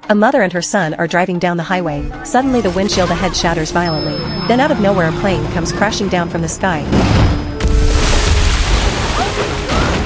A mother and her son are driving down the highway. Suddenly the windshield ahead shatters violently. Then out of nowhere a plane comes crashing down from the sky.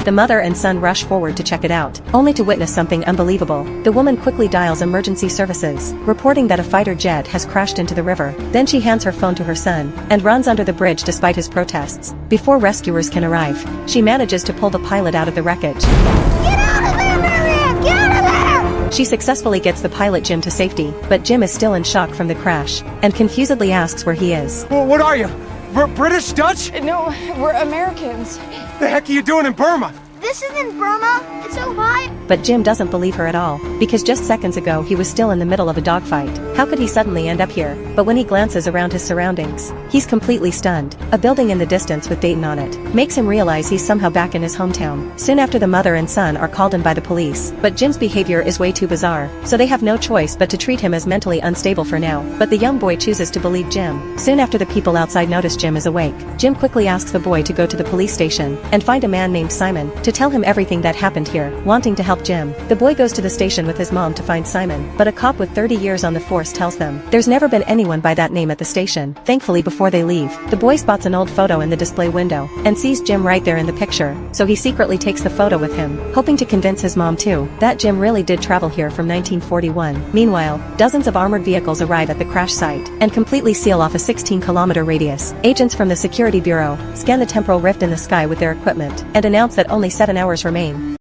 The mother and son rush forward to check it out, only to witness something unbelievable. The woman quickly dials emergency services, reporting that a fighter jet has crashed into the river. Then she hands her phone to her son, and runs under the bridge despite his protests. Before rescuers can arrive, she manages to pull the pilot out of the wreckage. Get out of there, Marianne! Get out of there! She successfully gets the pilot Jim to safety, but Jim is still in shock from the crash, and confusedly asks where he is. Well, what are you? British? Dutch? No, we're Americans. The heck are you doing in Burma? This isn't Burma. It's so hot. But Jim doesn't believe her at all, because just seconds ago he was still in the middle of a dogfight. How could he suddenly end up here? But when he glances around his surroundings, he's completely stunned. A building in the distance with Dayton on it makes him realize he's somehow back in his hometown. Soon after, the mother and son are called in by the police, but Jim's behavior is way too bizarre, so they have no choice but to treat him as mentally unstable for now. But the young boy chooses to believe Jim. Soon after, the people outside notice Jim is awake. Jim quickly asks the boy to go to the police station and find a man named Simon to tell him everything that happened here. Wanting to help Jim, the boy goes to the station with his mom to find Simon, but a cop with 30 years on the force tells them there's never been anyone by that name at the station. Thankfully, before they leave, the boy spots an old photo in the display window and sees Jim right there in the picture, so he secretly takes the photo with him, hoping to convince his mom too that Jim really did travel here from 1941. Meanwhile, dozens of armored vehicles arrive at the crash site and completely seal off a 16-kilometer radius. Agents from the Security Bureau scan the temporal rift in the sky with their equipment and announce that only 7 hours remain.